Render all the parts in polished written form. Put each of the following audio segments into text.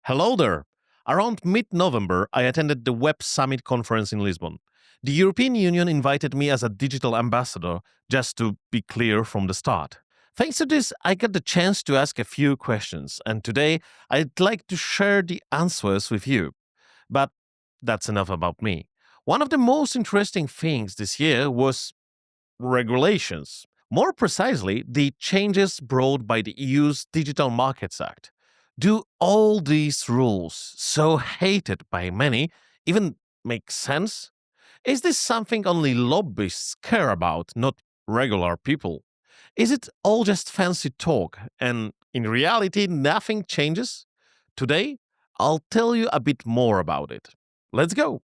Hello there. Around mid November, I attended the Web Summit conference in Lisbon. The European Union invited me as a digital ambassador, just to be clear from the start. Thanks to this, I got the chance to ask a few questions, and today I'd like to share the answers with you. But that's enough about me. One of the most interesting things this year was regulations. More precisely, the changes brought by the EU's Digital Markets Act. Do all these rules, so hated by many, even make sense? Is this something only lobbyists care about, not regular people? Is it all just fancy talk, and in reality, nothing changes? Today, I'll tell you a bit more about it. Let's go!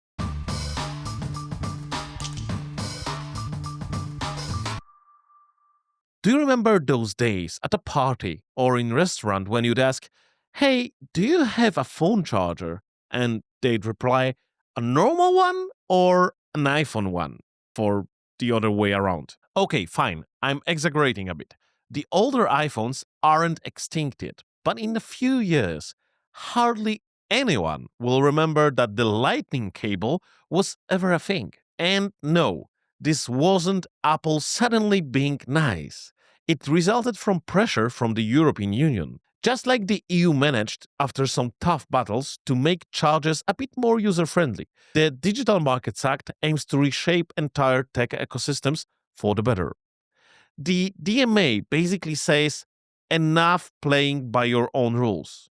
Do you remember those days at a party or in restaurant when you'd ask, "Hey, do you have a phone charger?" And they'd reply, "A normal one or an iPhone one?" For the other way around. Okay, fine, I'm exaggerating a bit. The older iPhones aren't extinct yet, but in a few years, hardly anyone will remember that the lightning cable was ever a thing. And no, this wasn't Apple suddenly being nice. It resulted from pressure from the European Union. Just like the EU managed, after some tough battles, to make chargers a bit more user friendly, the Digital Markets Act aims to reshape entire tech ecosystems for the better. The DMA basically says enough playing by your own rules.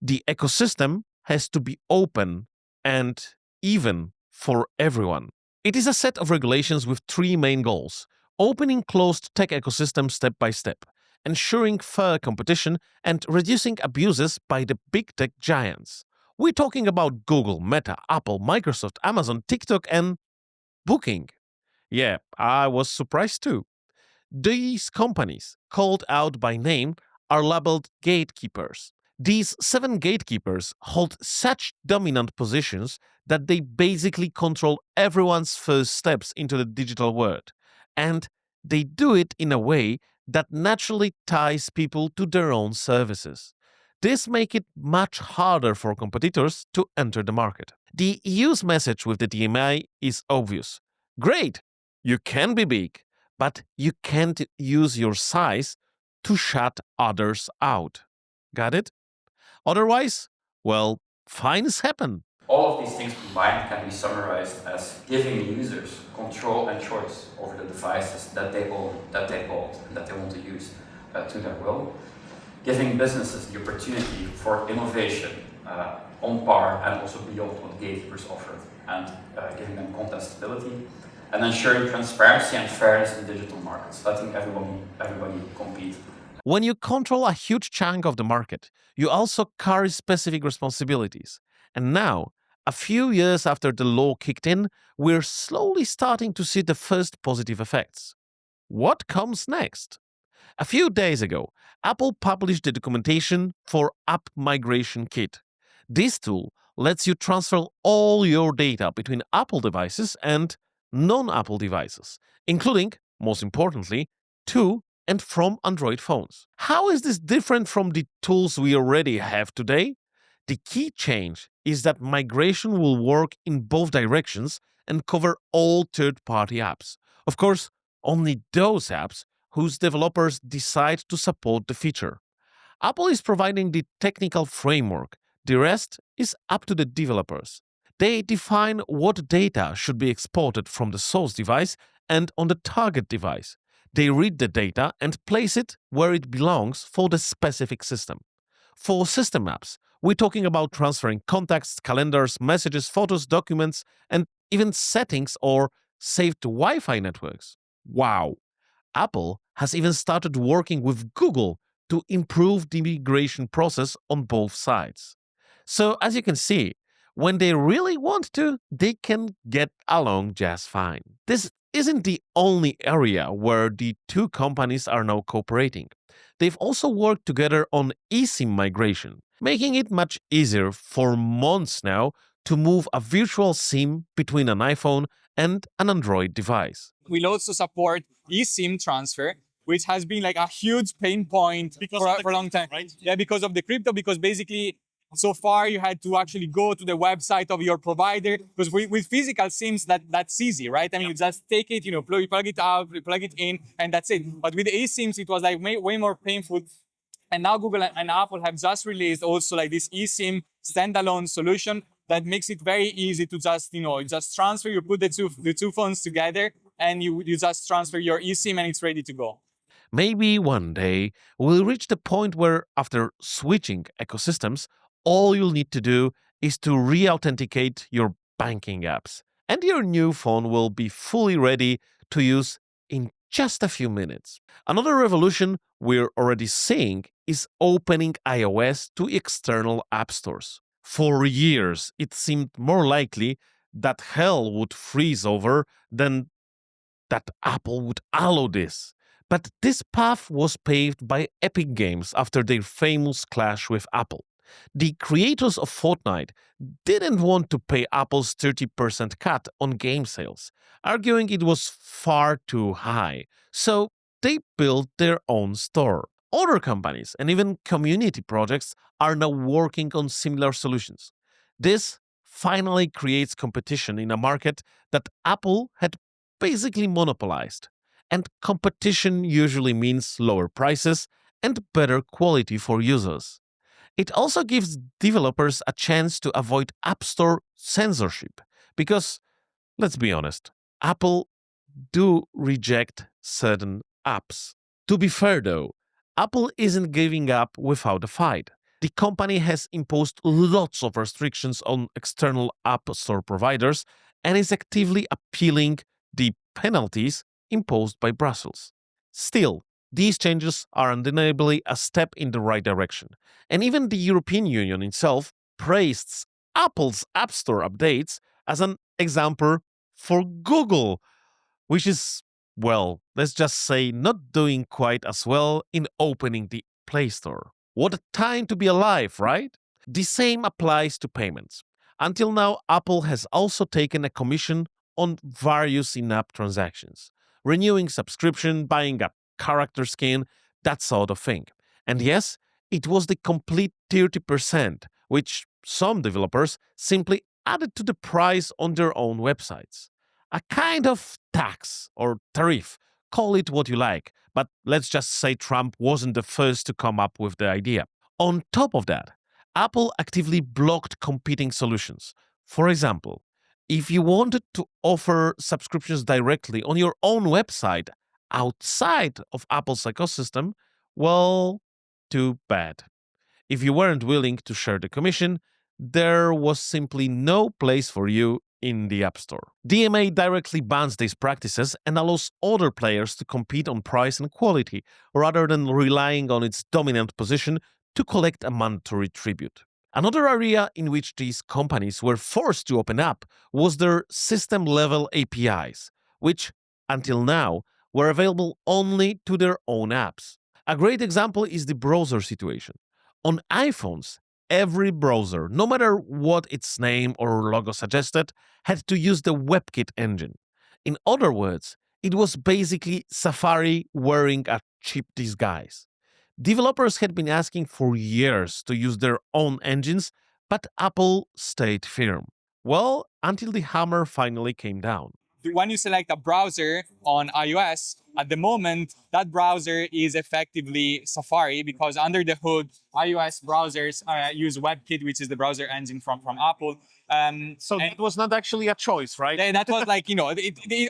The ecosystem has to be open and even for everyone. It is a set of regulations with three main goals: opening closed tech ecosystems step by step, ensuring fair competition, and reducing abuses by the big tech giants. We're talking about Google, Meta, Apple, Microsoft, Amazon, TikTok, and Booking. Yeah, I was surprised too. These companies, called out by name, are labeled gatekeepers. These seven gatekeepers hold such dominant positions that they basically control everyone's first steps into the digital world. And they do it in a way that naturally ties people to their own services. This makes it much harder for competitors to enter the market. The EU's message with the DMI is obvious. Great, you can be big, but you can't use your size to shut others out. Got it? Otherwise, well, fines happen. All of these things combined can be summarized as giving users control and choice over the devices that they own, that they bought, and that they want to use to their will. Giving businesses the opportunity for innovation on par and also beyond what gatekeepers offered, and giving them contestability, and ensuring transparency and fairness in digital markets, letting everybody compete. When you control a huge chunk of the market, you also carry specific responsibilities. And now, a few years after the law kicked in, we're slowly starting to see the first positive effects. What comes next? A few days ago, Apple published the documentation for AppMigrationKit. This tool lets you transfer all your data between Apple devices and non Apple devices, including, most importantly, to and from Android phones. How is this different from the tools we already have today? The key change is that migration will work in both directions and cover all third party apps. Of course, only those apps whose developers decide to support the feature. Apple is providing the technical framework, the rest is up to the developers. They define what data should be exported from the source device and on the target device. They read the data and place it where it belongs for the specific system. For system apps, we're talking about transferring contacts, calendars, messages, photos, documents, and even settings or saved Wi Fi networks. Wow! Apple has even started working with Google to improve the migration process on both sides. So, as you can see, when they really want to, they can get along just fine. This isn't the only area where the two companies are now cooperating. They've also worked together on eSIM migration, making it much easier for months now to move a virtual SIM between an iPhone and an Android device. We'll also support eSIM transfer, which has been like a huge pain point for a long time. Right? Yeah, because of the crypto, because basically So far, you had to actually go to the website of your provider, because with physical SIMs, that's easy, right? I mean, you just take it, plug it out, plug it in, and that's it. But with the eSIMs, it was like way more painful. And now Google and Apple have just released also like this eSIM standalone solution that makes it very easy to just transfer. You put the two phones together, and you just transfer your eSIM, and it's ready to go. Maybe one day we'll reach the point where, after switching ecosystems, all you'll need to do is to re authenticate your banking apps, and your new phone will be fully ready to use in just a few minutes. Another revolution we're already seeing is opening iOS to external app stores. For years, it seemed more likely that hell would freeze over than that Apple would allow this. But this path was paved by Epic Games after their famous clash with Apple. The creators of Fortnite didn't want to pay Apple's 30% cut on game sales, arguing it was far too high. So they built their own store. Other companies and even community projects are now working on similar solutions. This finally creates competition in a market that Apple had basically monopolized. And competition usually means lower prices and better quality for users. It also gives developers a chance to avoid App Store censorship because, let's be honest, Apple do reject certain apps. To be fair though, Apple isn't giving up without a fight. The company has imposed lots of restrictions on external App Store providers and is actively appealing the penalties imposed by Brussels. Still, these changes are undeniably a step in the right direction, and even the European Union itself praised Apple's App Store updates as an example for Google, which is, well, let's just say not doing quite as well in opening the Play Store. What a time to be alive, right? The same applies to payments. Until now, Apple has also taken a commission on various in app transactions, renewing subscription, buying a character skin, that sort of thing. And yes, it was the complete 30%, which some developers simply added to the price on their own websites. A kind of tax or tariff, call it what you like, but let's just say Trump wasn't the first to come up with the idea. On top of that, Apple actively blocked competing solutions. For example, if you wanted to offer subscriptions directly on your own website outside of Apple's ecosystem, well, too bad. If you weren't willing to share the commission, there was simply no place for you in the App Store. DMA directly bans these practices and allows other players to compete on price and quality, rather than relying on its dominant position to collect a mandatory tribute. Another area in which these companies were forced to open up was their system level APIs, which, until now, were available only to their own apps. A great example is the browser situation. On iPhones, every browser, no matter what its name or logo suggested, had to use the WebKit engine. In other words, it was basically Safari wearing a cheap disguise. Developers had been asking for years to use their own engines, but Apple stayed firm. Well, until the hammer finally came down. When you select a browser on iOS, at the moment, that browser is effectively Safari, because under the hood, iOS browsers use WebKit, which is the browser engine from Apple. So it was not actually a choice, right? That was like,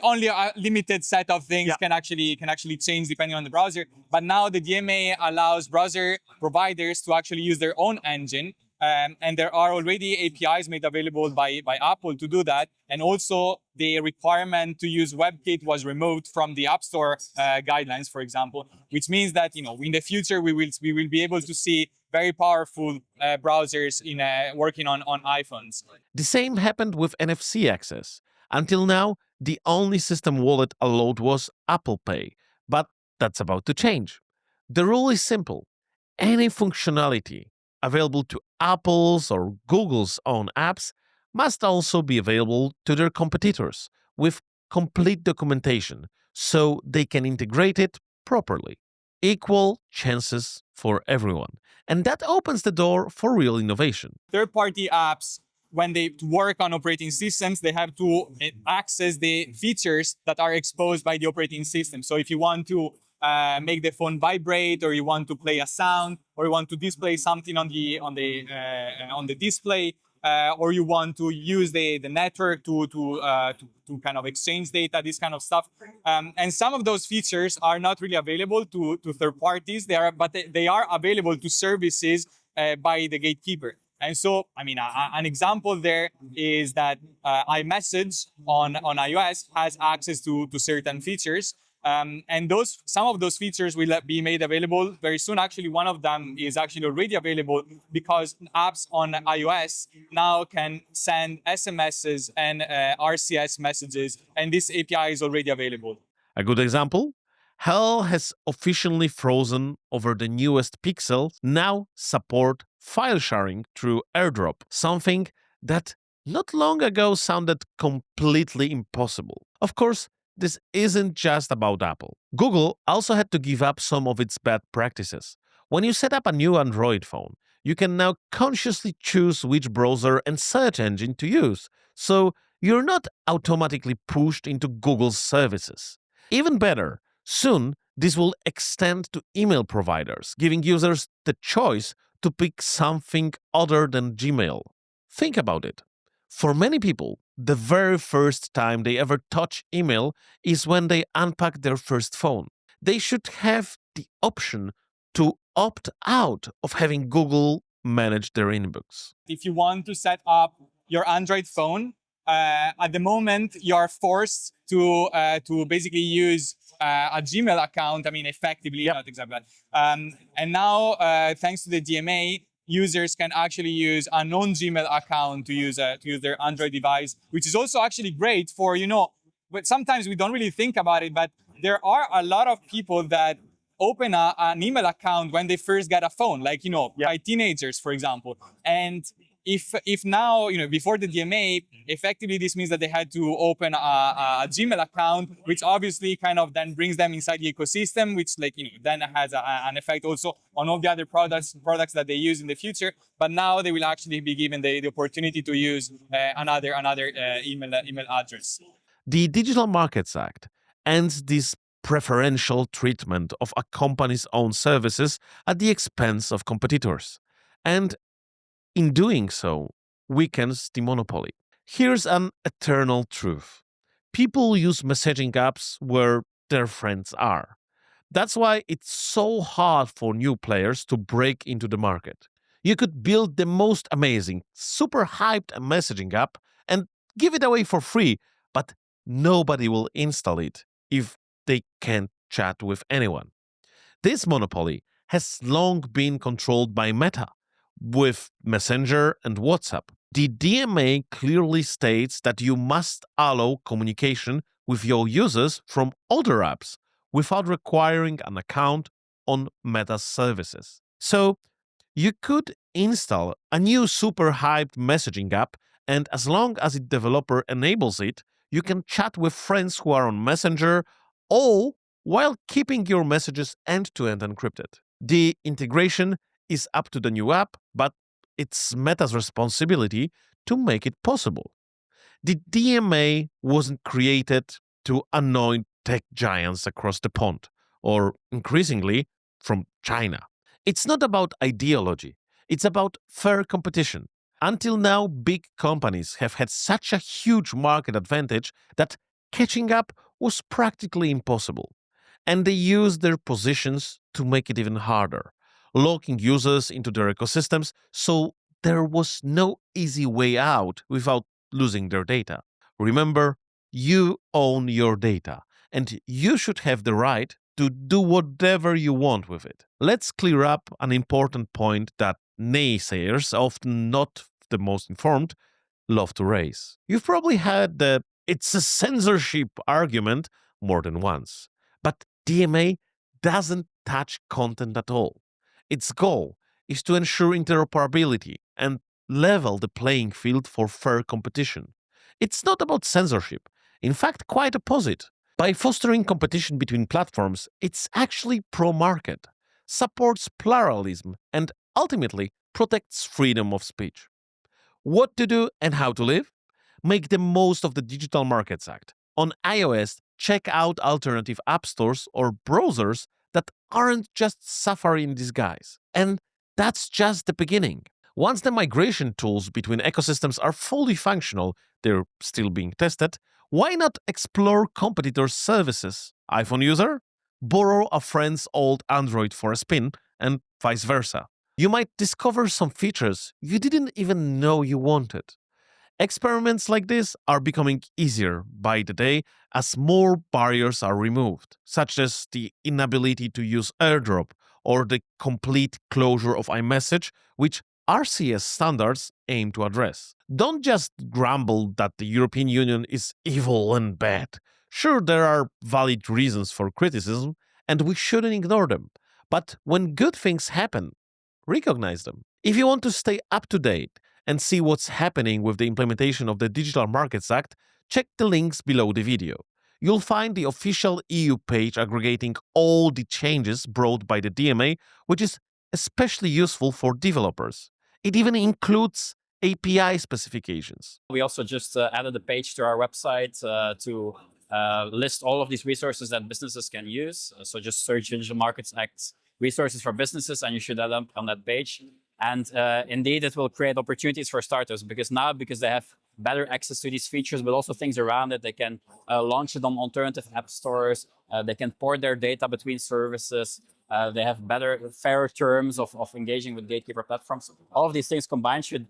only a limited set of things can actually change depending on the browser. But now the DMA allows browser providers to actually use their own engine. And there are already APIs made available by Apple to do that. And also the requirement to use WebKit was removed from the App Store guidelines, for example, which means that, in the future, we will be able to see very powerful browsers working on iPhones. The same happened with NFC access. Until now, the only system wallet allowed was Apple Pay, but that's about to change. The rule is simple. Any functionality available to Apple's or Google's own apps must also be available to their competitors with complete documentation so they can integrate it properly. equal chances for everyone. And that opens the door for real innovation. Third-party apps, when they work on operating systems, they have to access the features that are exposed by the operating system. So if you want to make the phone vibrate, or you want to play a sound, or you want to display something on the display, or you want to use the network to kind of exchange data, this kind of stuff. And some of those features are not really available to third parties. But they are available to services by the gatekeeper. And so, I mean, an example there is that iMessage on iOS has access to certain features. And some of those features will be made available very soon. Actually, one of them is actually already available, because apps on iOS now can send SMSs and RCS messages, and this API is already available. A good example? Hell has officially frozen over the newest Pixels now support file sharing through AirDrop, something that not long ago sounded completely impossible. Of course, this isn't just about Apple. Google also had to give up some of its bad practices. When you set up a new Android phone, you can now consciously choose which browser and search engine to use, so you're not automatically pushed into Google's services. Even better, soon this will extend to email providers, giving users the choice to pick something other than Gmail. Think about it. For many people, the very first time they ever touch email is when they unpack their first phone. They should have the option to opt out of having Google manage their inbox. If you want to set up your Android phone, at the moment you're forced to basically use a Gmail account. I mean, effectively, not exactly that. And now, thanks to the DMA, users can actually use a non-Gmail account to use their Android device, which is also actually great for, but sometimes we don't really think about it, but there are a lot of people that open an email account when they first get a phone, like, by teenagers, for example. And if now, before the DMA, effectively this means that they had to open a Gmail account, which obviously kind of then brings them inside the ecosystem, which then has an effect also on all the other products that they use in the future. But now they will actually be given the opportunity to use another email address. The Digital Markets Act ends this preferential treatment of a company's own services at the expense of competitors, and in doing so, weakens the monopoly. Here's an eternal truth. People use messaging apps where their friends are. That's why it's so hard for new players to break into the market. You could build the most amazing, super hyped messaging app and give it away for free, but nobody will install it if they can't chat with anyone. This monopoly has long been controlled by Meta with Messenger and WhatsApp. The DMA clearly states that you must allow communication with your users from other apps without requiring an account on Meta's services. So, you could install a new super hyped messaging app, and as long as the developer enables it, you can chat with friends who are on Messenger, all while keeping your messages end-to-end encrypted. The integration is up to the new app, but it's Meta's responsibility to make it possible. The DMA wasn't created to anoint tech giants across the pond, or increasingly from China. It's not about ideology, it's about fair competition. Until now, big companies have had such a huge market advantage that catching up was practically impossible. And they used their positions to make it even harder, locking users into their ecosystems so there was no easy way out without losing their data. Remember, you own your data, and you should have the right to do whatever you want with it. Let's clear up an important point that naysayers, often not the most informed, love to raise. You've probably heard the "it's a censorship" argument more than once. But DMA doesn't touch content at all. Its goal is to ensure interoperability and level the playing field for fair competition. It's not about censorship. In fact, quite opposite. By fostering competition between platforms, it's actually pro-market, supports pluralism, and ultimately protects freedom of speech. What to do and how to live? Make the most of the Digital Markets Act. On iOS, check out alternative app stores or browsers that aren't just Safari in disguise. And that's just the beginning. Once the migration tools between ecosystems are fully functional, they're still being tested, why not explore competitors' services? iPhone user? Borrow a friend's old Android for a spin, and vice versa. You might discover some features you didn't even know you wanted. Experiments like this are becoming easier by the day as more barriers are removed, such as the inability to use AirDrop or the complete closure of iMessage, which RCS standards aim to address. Don't just grumble that the European Union is evil and bad. Sure, there are valid reasons for criticism, and we shouldn't ignore them. But when good things happen, recognize them. If you want to stay up to date and see what's happening with the implementation of the Digital Markets Act, check the links below the video. You'll find the official EU page aggregating all the changes brought by the DMA, which is especially useful for developers. It even includes API specifications. We also just added a page to our website to list all of these resources that businesses can use. So just search Digital Markets Act resources for businesses and you should add up on that page. And indeed, it will create opportunities for startups because they have better access to these features, but also things around it. They can launch it on alternative app stores. They can port their data between services. They have better, fairer terms of engaging with gatekeeper platforms. All of these things combined should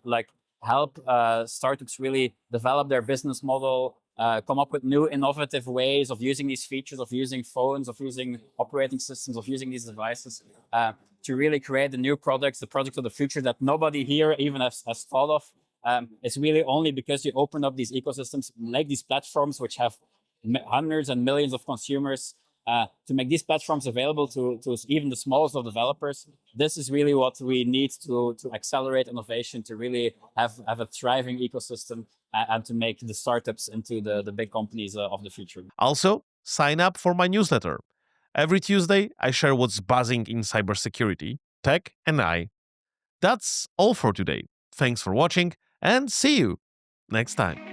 help startups really develop their business model, come up with new innovative ways of using these features, of using phones, of using operating systems, of using these devices to really create the new products, the products of the future that nobody here even has thought of. It's really only because you open up these ecosystems, like these platforms, which have hundreds and millions of consumers, to make these platforms available to even the smallest of developers. This is really what we need to accelerate innovation, to really have a thriving ecosystem and to make the startups into the big companies of the future. Also, sign up for my newsletter. Every Tuesday, I share what's buzzing in cybersecurity, tech, and AI. That's all for today. Thanks for watching, and see you next time.